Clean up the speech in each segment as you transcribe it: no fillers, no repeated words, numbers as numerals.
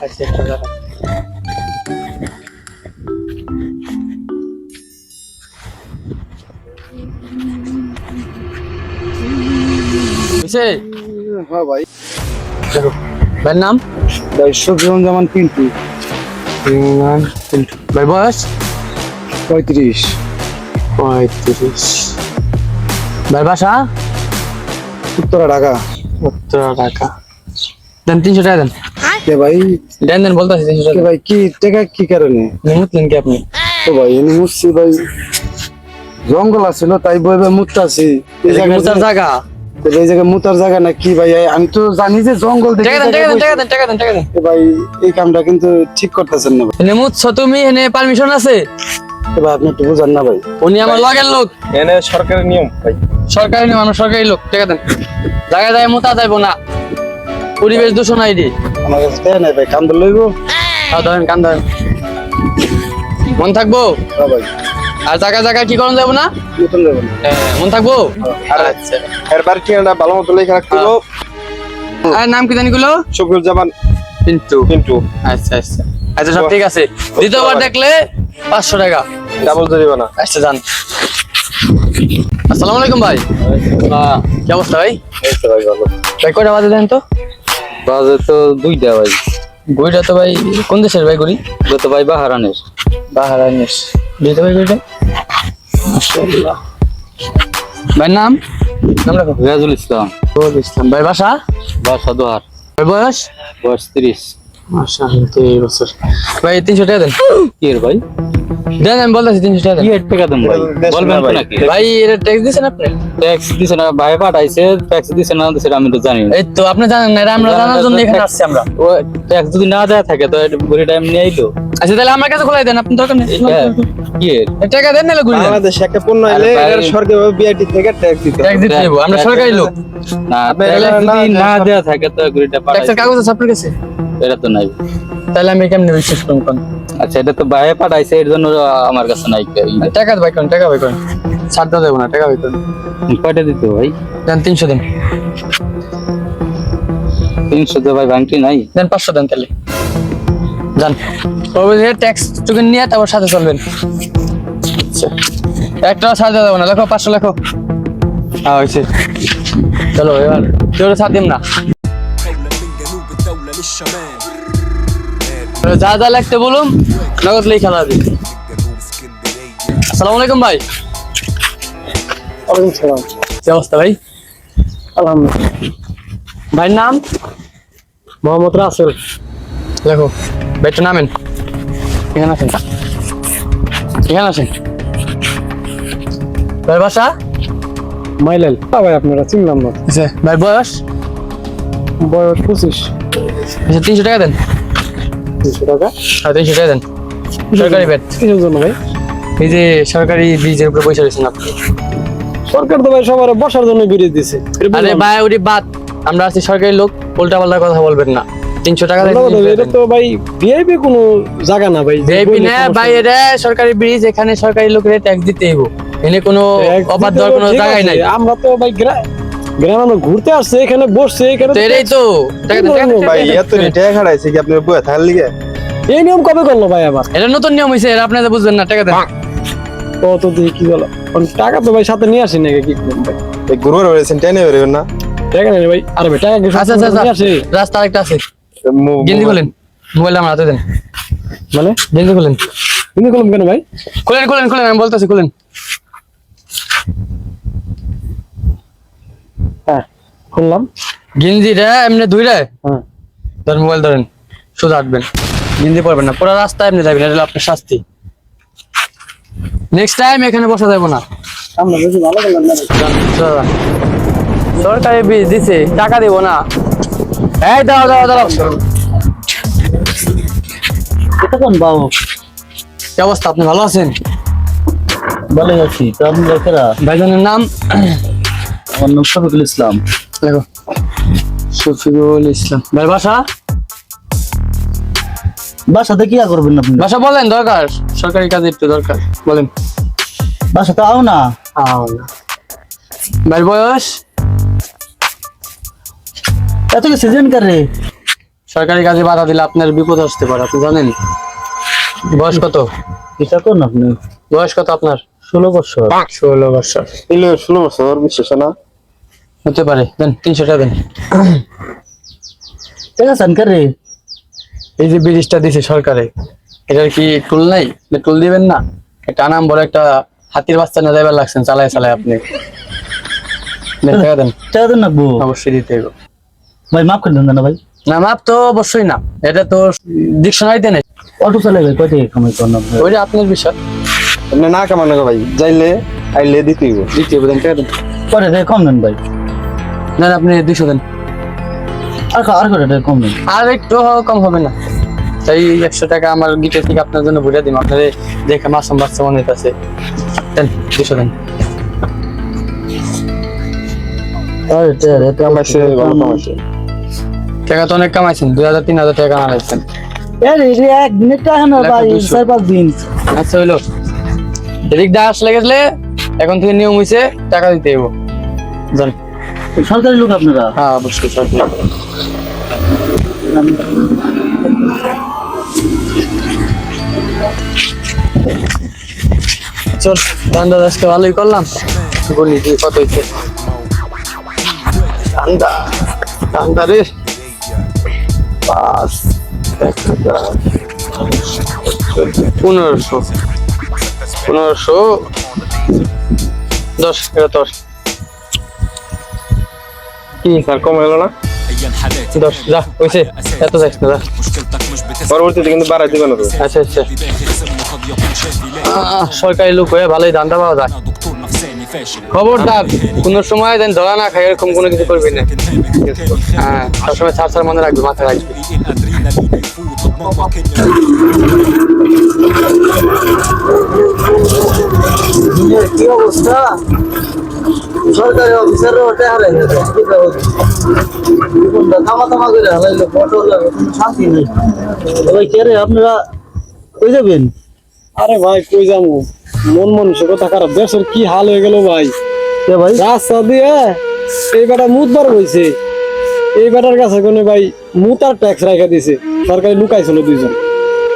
আচ্ছা একটু দাঁড়ান। বুঝছে? হ্যাঁ ভাই, দেখো ভাইয়ের নাম ভাই শফিউজ্জামান পিন্টু, ভাই বয়স 35। 35। ভাই বাসা উত্তরা ঢাকা। উত্তরা ঢাকা। দেন 300 টাকা দেন। কে ভাই? দেন দেন বলতেছি 300 কে টাকা। ভাই কি টাকা কি কারণে? মুতলেন কি আপনি? তো ভাই এনে মুছছি ভাই, জঙ্গল আছিল তাই বইবে মুততাছি। এই মুতার জায়গা। জায়গায় মুতার জায়গা না কি ভাই? আমি তো জানি যে জঙ্গল দেখে টাকা দেন টাকা দেন টাকা দেন টাকা দেন টাকা দেন। ভাই এই কামটা কিন্তু ঠিক করতেছেন না ভাই। এনে মুতছ তুমি, এনে পারমিশন আছে? ভাই আপনি একটু বুঝান না ভাই। উনি আমার লগের লোক, এনে সরকারি নিয়ম ভাই। সরকারি নিয়ম, আমরা সরকারি লোক। টাকা দেন। জায়গায় জায়গায় মুতা যাইবো না, পরিবেশ দূষণ আইডি। আমার কাছে টাকা নাই ভাই, কান্দর লইব। ধরেন কান ধরেন, মন থাকবো। হ্যাঁ ভাই, আর জায়গায় জায়গায় কি করেন যাবো না, নতুন যাবেন। মন থাকবো। আচ্ছা এরবার ঠিকানাটা ভালো মতো লেখা রাখতে হবে। আর নাম কি জানি গুলো? শফিউজ্জামান পিন্টু। পিন্টু। আচ্ছা আচ্ছা আচ্ছা, সব ঠিক আছে। দ্বিতীয়বার দেখলে 500 টাকা ডাবল জরিমানা। আচ্ছা যান। আসসালামু আলাইকুম ভাই। কি অবস্থা ভাই? এই তো ভাই ভালো। ভাই কয়টা বাজে দেন তো? বাজে তো 2টা ভাই। গুড়িটা তো ভাই কোন দেশের ভাই? গুড়ি তো ভাই বাহারানের। বাহারাইনিস। দিতে ভাই গুড়িটা। মাশাআল্লাহ। ভাই নাম নাম রাখো। রিয়াজুল ইসলাম। রোজ ইসলাম। ভাই বাসা? বাসা দোহার। ভাই বয়স? বয়স 30। মাশাআল্লাহ 23 বছর। ভাই 300 টাকা দেন। কি এর ভাই? দেন আমি বলতেছি 300 টাকা কি দেন। এর টাকা দেন ভাই? বলবেন তো নাকি? ভাই এর ট্যাক্স দিছেন আপনি? ট্যাক্স দিছে না ভাই, পাঠাইছে। ট্যাক্স দিছে না দিছে আমি তো জানি না। এই তো আপনি জানেন না, এটা আমরা জানার জন্য এখানে আসছি আমরা। ও ট্যাক্স যদি না দেয়া থাকে তো বুড়ি টাইম নিয়ে আইলো। আচ্ছা তাহলে আমার কাছে খোলাই দেন, আপনি দরকার নেই। কি এর? এই টাকা দেন নালে ঘুরে যান। বাংলাদেশে একটা পণ্য এলে আরে ভাই, এর সরকারি বিআইটি থেকে ট্যাক্স দিতে হবে। ট্যাক্স দিতে দেবো, আমরা সরকারি লোক। না আপনার ট্যাক্স এটা যদি না- না দেয়া থাকে তো বুড়িটা ট্যাক্সের পাঠাইছে। কাগজ আছে আপনার কাছে? এটা তো নাই। তাহলে আমি কেমনে বিশ্বাস করব কোন? আচ্ছা এটা তো ভাই পাঠাইছে, এর জন্য আমার কাছে নাই। টাকা ভাই কোন? টাকা ভাই কোন? ছাড় দাও দেবো না, টাকা ভাই কোন? কয়টা দিতে ভাই? দেন 300 দেন। 300 তো ভাই ভাঙটি নাই। দেন 500 দেন তাহলে। যান। ওই ট্যাক্স টুকেন নিয়ে তারপর সাথে চলবেন। আচ্ছা একটা ছাড় দেওয়া যাবে না, লেখো 500 লেখো। হ্যাঁ হয়েছে। চলো এবার কেউ ছাড় দিম না। যা যা লাগতে বলুন, নগদ লেখা লাগবে। আসসালামু আলাইকুম ভাই। ওয়ালাইকুম সালাম। কি অবস্থা ভাই? আলহামদুলিল্লাহ। ভাইয়ের নাম? মোহাম্মদ রাসেল। লেখো। ভাইটা নামেন। এখানে আসেন, এখানে আসেন। ভাই বাসা? মাইলাল। ভাই আপনারা চিনলাম না। আচ্ছা ভাই বয়স? বয়স 25। আচ্ছা 300 টাকা দেন। 300 টাকা? হ্যাঁ 300 টাকা দেন। সরকারি ব্যাট। কিসের জন্য ভাই? এই যে সরকারি ব্রিজের উপরে বসে রয়েছেন আপনি। সরকার তো ভাই সবার বসার জন্য বেরিয়ে দিছে। আরে ভাই ওটি বাদ, আমরা আছি সরকারি লোক, উল্টা পাল্টা কথা বলবেন না। 300 টাকা দেন। এটা তো ভাই ভিআইপি কোনো জায়গা না ভাই। ভিআইপি না ভাই, এটা সরকারি ব্রিজ, এখানে সরকারি লোকের ট্যাক্স দিতে হইব। এনে কোনো অবাধ দেওয়ার কোনো জায়গায় নাই। আমরা তো ভাই গ্রামে ঘুরতে আসছে, এখানে বসছে, এখানে তো এটাই তো টাকা দেন, টাকা দেন, টাকা ভাই দেন। এত টাকা খাড়াইছে কি আপনার বইয়া থাকার লিগে? এই নিয়ম কবে করলো ভাই আবার? এটা নতুন নিয়ম হয়েছে, এটা আপনারা বুঝবেন না। টাকা দেন। কত দিয়ে কি হলো? টাকা তো ভাই সাথে নিয়ে আসি নাকি, কি করবেন ভাই? এই গুরুবার বলেছেন টেনে বেরোবেন না। টাকা নেই ভাই। আরে ভাই টাকা কি আচ্ছা আচ্ছা নিয়ে আসি? আচ্ছা, রাস্তা আরেকটা আছে। গেঞ্জি খুলেন, মোবাইল আমার হাতে দেন। মানে গেঞ্জি খুলেন, তুমি করলাম কেন ভাই? খুলেন খুলেন খুলেন, আমি বলতেছি খুলেন। হ্যাঁ খুললাম। গেঞ্জিটা এমনি ধুইরে হ্যাঁ ধরেন, মোবাইল ধরেন, সোজা হাঁটবেন, গেঞ্জি পরবেন না, পুরো রাস্তা এমনি যাবেন, এটা হলো আপনার শাস্তি। নেক্সট টাইম এখানে বসা যাবে না। আমরা বেশি ভালো করলাম না। সোজা যান। সরকারি বীজ দিছে, টাকা দিব না। এই দাও দাও দাও। কতক্ষণ বাবু? কি অবস্থা, আপনি ভালো আছেন? ভালো আছি। তো আপনি লোকেরা? ভাইজানের নাম? আমার নাম শফিকুল ইসলাম। দেখো, শফিকুল ইসলাম। ভাই বাসা? বাসাতে কি করবেন আপনি? বাসা বলেন, দরকার সরকারি কাজে একটু দরকার, বলেন। বাসাতে আও না। ভাই বয়স? এত কি সিজন কারে? সরকারি কাজে বাধা দিলে আপনার বিপদ আসতে পারে, আপনি জানেন? বয়স কত? এটা কোন আপনি বয়স কত আপনার? 16 বছর 16 বছর ইলে 16 বছর বিশ্বাস না হতে পারে। দেন 300 টাকা দেন। টাকা সানকার রে এই যে ব্রিজটা দিছে সরকারে, এটার কি টুল নাই? টুল দিবেন না? একটা নাম বড় একটা হাতির বাচ্চা না যাইবার লাগছেন চালায় চালায় আপনি। দেন টাকা দেন। টাকা দেন না গো অবশ্যই দিতে হবে। ভাই মাফ করে দেন না ভাই। না মাপ তো অবশ্যই না, এটা তো ডিকশনারিতে নেই। অটো চালাই ভাই কয়টা কামাই করেন আপনি? ওইটা আপনার বিষয়, আপনি না কামানো গো ভাই, যাইলে আইলে দিতেই গো। দিতে হবে। দেন টাকা দেন। কয়টা টাকা কম দেন ভাই? দেন আপনি 200 দেন। আর কয়টা টাকা কম দেন? আর একটু কম হবে না? তাই 100 টাকা আমার গিটে থেকে আপনার জন্য ভরে দিন। আপনার দেখে মাসুম বাচ্চা মনে হইতাছে। দেন 200 দেন। আরে টাকা কামাইছে ভালো কামাইছে। টাকা তো অনেক কামাইছেন, 2000-3000 টাকা কামাইছেন। আরে রে একদিনের টাকা না ভাই, 4-5 দিন। আচ্ছা হইলো, এদিক দিয়ে আসলে গেলে এখন থেকে নিয়ম হয়েছে টাকা দিতে হইব। জান। সরকারি লোক আপনারা? হ্যাঁ অবশ্যই সরকারি। চল ঠান্ডা আজকে ভালোই করলাম। বলি যে কত হয়েছে ঠান্ডা? ঠান্ডা রে 5 1500 10 এটা তোর কি স্যার কম হলো না? 10 যা হয়েছে, এত যাইস না যা। পরবর্তীতে কিন্তু বাড়াই দিবেন না তো। আচ্ছা আচ্ছা, সরকারি লোক হয়ে ভালোই ধান্দা পাওয়া যায়। খবরদার কোন সময় যেন ধরা না খাই এরকম কোনো কিছু করবি না। হ্যাঁ সবসময় ছাড় মনে রাখবি, মাথায় রাখবি। কি অবস্থা? সরকারি অফিসারও ওটা হারাই গেছে। কি করব? কোনটা থামা করে হারাইলো, ফটো লাগে, কোনো শান্তি নেই। ভাই কে রে আপনারা কই যাবেন? আরে ভাই কই যাবো, মন মানসিকতা খারাপ, দেশের কি হাল হয়ে গেল ভাই। কে ভাই? রাস্তা দিয়ে এই বেটা মুতবার হয়েছে, এই বেটার কাছে কোনো ভাই মুতার ট্যাক্স রাখা দিছে, সরকারি লুকাইছিল 2 জন।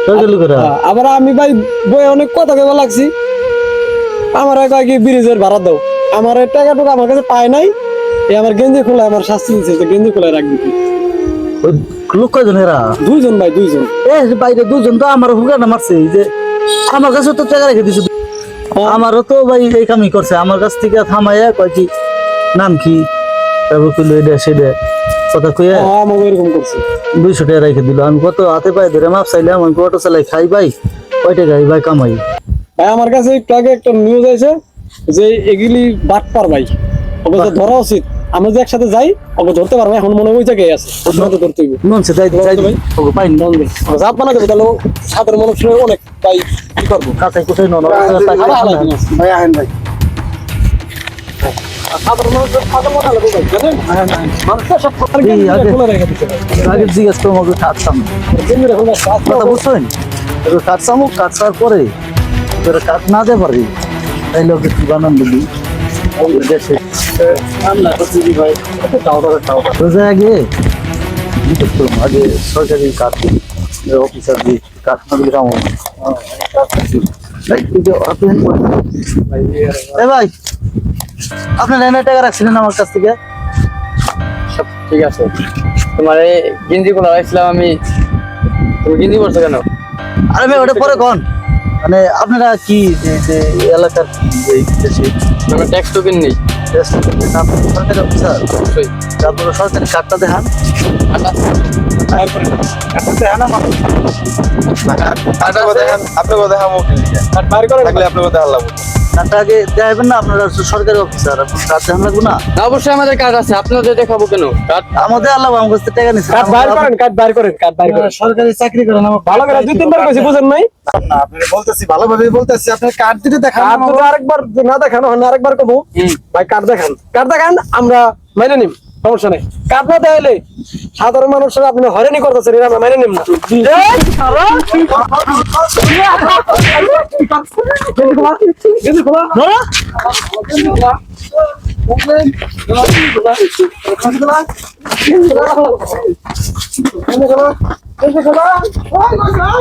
সরকারি লোকেরা? আবার আমি ভাই বই অনেক কথা কেবা লাগছি, আমার কয় কি ব্রিজের ভাড়া দাও, আমার টাকা টুকা আমার কাছে পায় নাই, এই আমার গেঞ্জি খোলা আমার শাস্তি দিচ্ছে, গেঞ্জি খোলা রাখবি। ওই লোক কয়জন এরা? 2 জন ভাই, 2 জন। বাইরে 2 জন তো আমার হুকানা মারছে। এই যে আমার কাছে তো টাকা রেখে দিছে, আমারও তো ভাই এই কামই করছে। আমার কাছ থেকে থামাইয়া কয় কি নাম কি, তারপর কইলো এটা সেটা কথা কইয়া আমাকে এরকম করছে। 200 টাকা রেখে দিল। আমি কত হাতে পায়ে ধরে মাপ চাইলাম, আমি অটো চালাই খাই ভাই, কয় টাকা ভাই কামাই। ভাই আমার কাছে একটু আগে একটা নিউজ আছে যে এগুলি বাটপার ভাই, ওকে তো ধরা উচিত। আমরা যে একসাথে যাই ওকে ধরতে পারবো, এখন মনে হয় ওই জায়গায় আছে, ওটা তো ধরতে হইবে। মন সে যাই যাই ভাই ওকে পাই না। জাত বানা দেবে তাহলে সাধারণ মানুষের অনেক ভাই কি করবো। কাটাই কোথায় নন ভাই আহেন ভাই, সাধারণ মানুষের সাধারণ মনে হলো ভাই, জানেন মানুষের সব কথা খুলে রেখে দিচ্ছে। আগে জিজ্ঞেস করবো ওকে কাটতাম কথা বুঝছেন, ওকে কাটতাম, কাটার পরে তোরা কাট না দে পারি তাইলে ওকে কি বানান দিবি দেশে আমরা করছি কি ভাই, আগে আগে সরকারি কাজ অফিসার দিয়ে কাজ না দিলে কেমন? ভাই আপনার এনে টাকা রাখছিলেন আমার কাছ থেকে? সব ঠিক আছে। তোমার এই গেঞ্জি গুলো রাখছিলাম আমি, তুমি গেঞ্জি পরছো কেন? আরে ভাই ওটা পরে কোন, মানে আপনারা কি যে এলাকার তোমার ট্যাক্স টোকেন নেই? সরকারি অফিসার, অবশ্যই। তারপরে সরকারি কার্ডটা দেখান। আপনাকে দেখাবো থাকলে আপনাকে দেখালাম। কার্ডটা আগে দেখাবেন না, আপনারা সরকারি অফিসার, কার্ড দেখান লাগবে না? না অবশ্যই আমাদের কার্ড আছে, আপনাদের দেখাবো কেন? কার্ড আমাদের আল্লাহ আমার কাছ থেকে টাকা নিচ্ছে। কাট বাইর করেন, কাট বাইর করেন, কাট বাইর করেন। সরকারি চাকরি করেন, আমার ভালো করে 2-3 বার কইছি, বুঝেন নাই? না আপনাকে বলতেছি, ভালোভাবে বলতেছি, আপনার কার্ড দিতে দেখান। কাট যদি আরেকবার না দেখানো হয়, আরেকবার কব ভাই কাট দেখান, কাট দেখান, আমরা মেনে নিম, সমস্যা নাই। কাট না দেখাইলে সাধারণ মানুষের আপনি হয়রানি করতেছেন, এটা আমরা মেনে নিম না। এই, Hãy subscribe cho kênh Ghiền Mì Gõ để không bỏ lỡ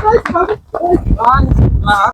những video hấp dẫn.